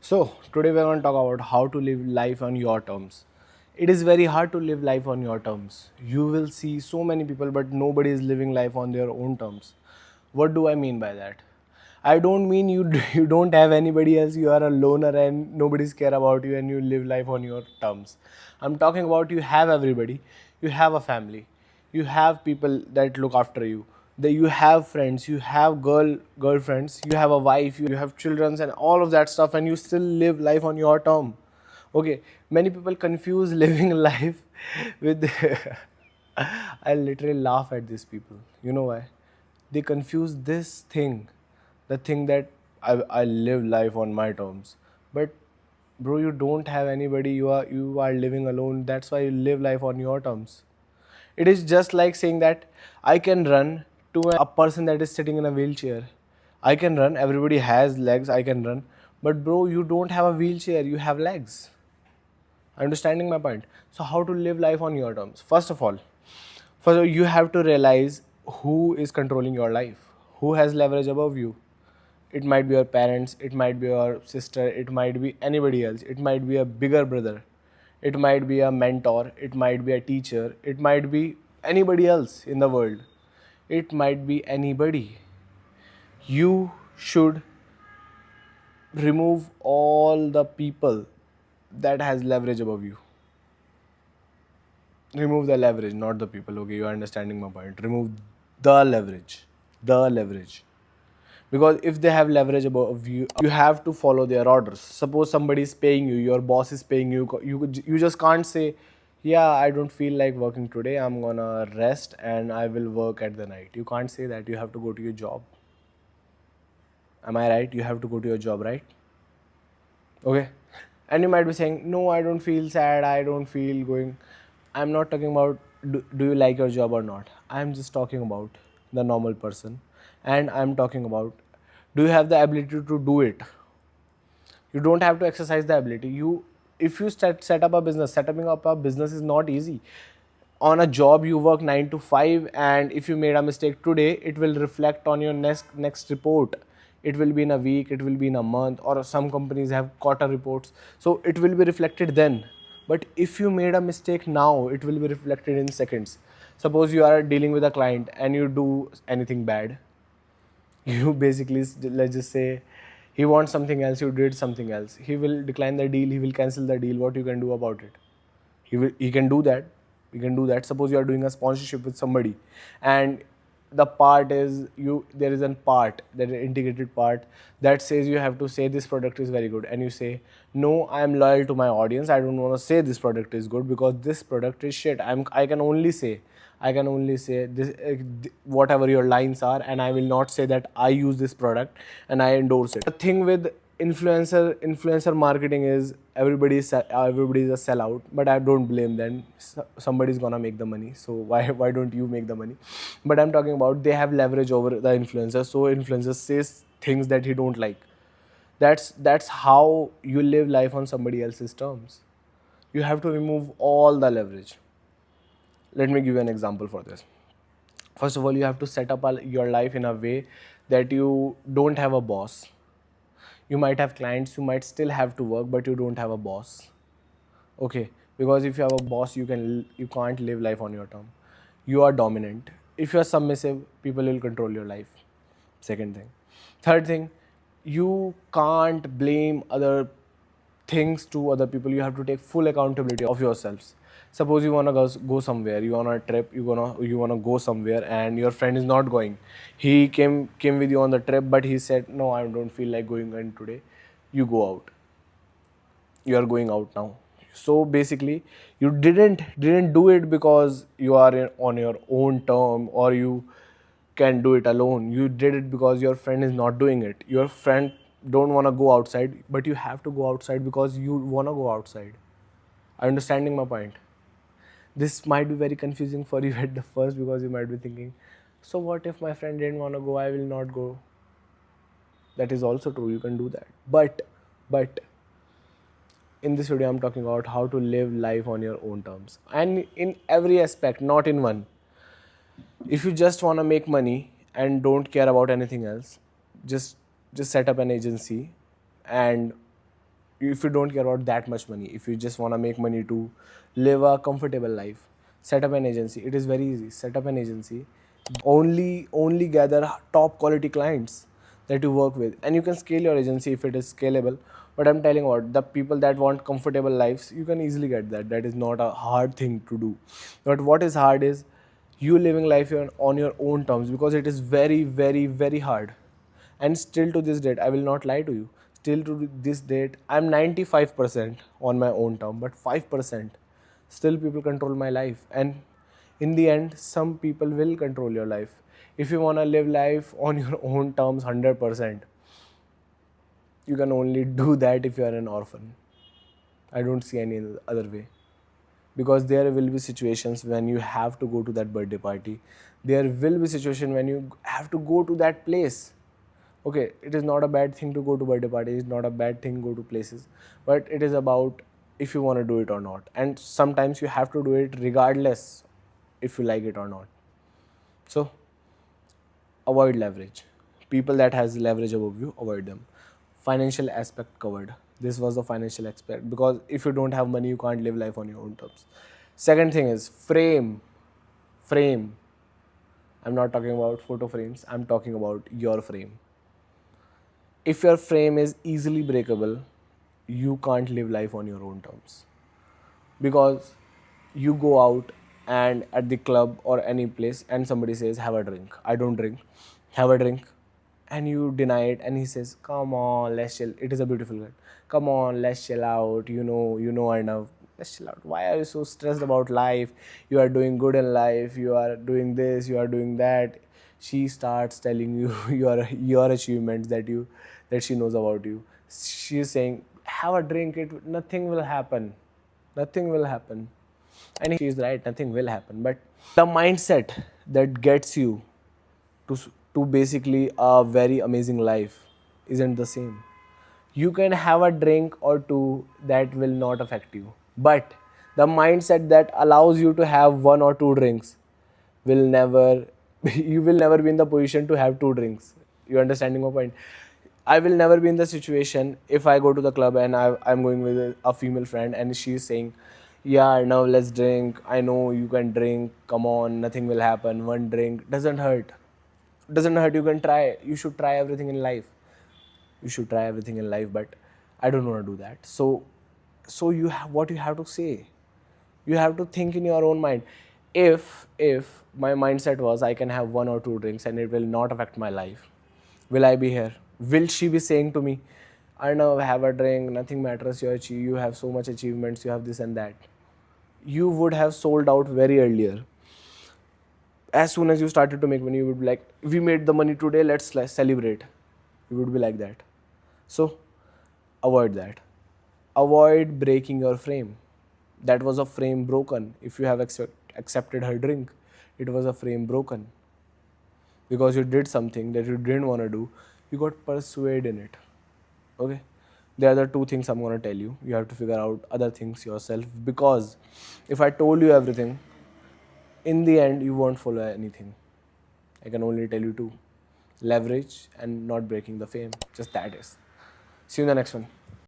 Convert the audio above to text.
So, today we're going to talk about how to live life on your terms. It is very hard to live life on your terms. You will see so many people, but nobody is living life on their own terms. What do I mean by that? I don't mean you don't have anybody else, you are a loner and nobody's care about you and you live life on your terms. I'm talking about you have everybody, you have a family, you have people that look after you, that you have friends, you have girlfriends, you have a wife, you have children and all of that stuff, and you still live life on your term. Okay, many people confuse living life with I literally laugh at these people. You know why? They confuse this thing, the thing that I live life on my terms. But bro, you don't have anybody, you are living alone. That's why you live life on your terms. It is just like saying that I can run to a person that is sitting in a wheelchair. I can run, everybody has legs, I can run. But bro, you don't have a wheelchair, you have legs. Understanding my point? So how to live life on your terms? First of all, you have to realize who is controlling your life, who has leverage above you. It might be your parents, it might be your sister, it might be anybody else, it might be a bigger brother, it might be a mentor, it might be a teacher, it might be anybody else in the world, it might be anybody. You should remove all the people that has leverage above you. Remove the leverage, not the people. Okay, you are understanding my point. Remove the leverage. The leverage. Because if they have leverage above you, you have to follow their orders. Suppose somebody is paying you, your boss is paying you, you just can't say, yeah, I don't feel like working today, I'm gonna rest and I will work at the night. You can't say that. You have to go to your job. Am I right? You have to go to your job, right? Okay. And you might be saying, no, I don't feel sad, I don't feel going. I'm not talking about do you like your job or not. I'm just talking about the normal person. And I'm talking about, do you have the ability to do it? You don't have to exercise the ability. If you set up a business, setting up a business is not easy. On a job you work 9 to 5, and if you made a mistake today, it will reflect on your next report. It will be in a week, it will be in a month, or some companies have quarter reports, so it will be reflected then. But if you made a mistake now, it will be reflected in seconds. Suppose you are dealing with a client and you do anything bad. You basically, let's just say he wants something else, you did something else, he will decline the deal, he will cancel the deal. What you can do about it? He can do that. You can do that. Suppose you are doing a sponsorship with somebody, and the part is, you there is a part, that integrated part, that says you have to say this product is very good, and you say, no, I am loyal to my audience, I don't want to say this product is good because this product is shit. I can only say this, whatever your lines are, and I will not say that I use this product and I endorse it. The thing with influencer marketing is everybody is a sellout, but I don't blame them. Somebody's gonna make the money, so why don't you make the money? But I'm talking about, they have leverage over the influencer, so influencer says things that he don't like. That's how you live life on somebody else's terms. You have to remove all the leverage. Let me give you an example for this. First of all, you have to set up your life in a way that you don't have a boss. You might have clients, you might still have to work, but you don't have a boss. Okay, because if you have a boss, you can't live life on your term. You are dominant. If you are submissive, people will control your life. Second thing. Third thing, you can't blame other things to other people. You have to take full accountability of yourselves. Suppose you wanna go somewhere, you on a trip, you wanna go somewhere, and your friend is not going. He came with you on the trip, but he said, no, I don't feel like going in today. You go out. You are going out now. So basically, you didn't do it because you are on your own term, or you can do it alone. You did it because your friend is not doing it. Your friend don't want to go outside, but you have to go outside because you want to go outside. Are you understanding my point? This might be very confusing for you at the first, because you might be thinking, so what if my friend didn't want to go, I will not go. That is also true, you can do that. But in this video I'm talking about how to live life on your own terms, and in every aspect, not in one. If you just want to make money and don't care about anything else, just just set up an agency and if you don't care about that much money, if you just want to make money to live a comfortable life, set up an agency. It is very easy. Set up an agency. Only gather top quality clients that you work with, and you can scale your agency if it is scalable. But I'm telling you what, the people that want comfortable lives, you can easily get that. That is not a hard thing to do. But what is hard is you living life on your own terms, because it is very, very, very hard. And still to this date, I will not lie to you, still to this date, I'm 95% on my own term, but 5% still people control my life. And in the end, some people will control your life. If you want to live life on your own terms 100%, you can only do that if you are an orphan. I don't see any other way, because there will be situations when you have to go to that birthday party. There will be situation when you have to go to that place. Okay, it is not a bad thing to go to birthday parties, it's not a bad thing to go to places, but it is about if you want to do it or not. And sometimes you have to do it regardless if you like it or not. So avoid leverage. People that has leverage above you, avoid them. Financial aspect covered. This was the financial aspect, because if you don't have money, you can't live life on your own terms. Second thing is frame. I'm not talking about photo frames, I'm talking about your frame. If your frame is easily breakable, you can't live life on your own terms. Because you go out and at the club or any place and somebody says, have a drink. I don't drink. Have a drink. And you deny it, and he says, come on, let's chill. It is a beautiful girl. Come on, let's chill out. You know enough. Let's chill out. Why are you so stressed about life? You are doing good in life. You are doing this. You are doing that. She starts telling you your achievements that she knows about you. She is saying, have a drink. Nothing will happen. Nothing will happen. And she is right. Nothing will happen. But the mindset that gets you to basically a very amazing life isn't the same. You can have a drink or two that will not affect you, but the mindset that allows you to have one or two drinks will never you will never be in the position to have two drinks. You understanding my point? I will never be in the situation if I go to the club and I'm going with a female friend and she's saying, yeah, now let's drink. I know you can drink. Come on, nothing will happen. One drink doesn't hurt. Doesn't hurt. You can try. You should try everything in life. You should try everything in life, but I don't want to do that. So what you have to say, you have to think in your own mind. If my mindset was I can have one or two drinks and it will not affect my life, will I be here? Will she be saying to me, I know, have a drink, nothing matters, you have so much achievements, you have this and that? You would have sold out very earlier. As soon as you started to make money, you would be like, we made the money today, let's celebrate. You would be like that. So avoid that. Avoid breaking your frame. That was a frame broken. If you have accepted her drink, it was a frame broken. Because you did something that you didn't want to do, you got persuaded in it. Okay? There are the two things I'm going to tell you. You have to figure out other things yourself, because if I told you everything, in the end, you won't follow anything. I can only tell you two: leverage and not breaking the frame. Just that is. See you in the next one.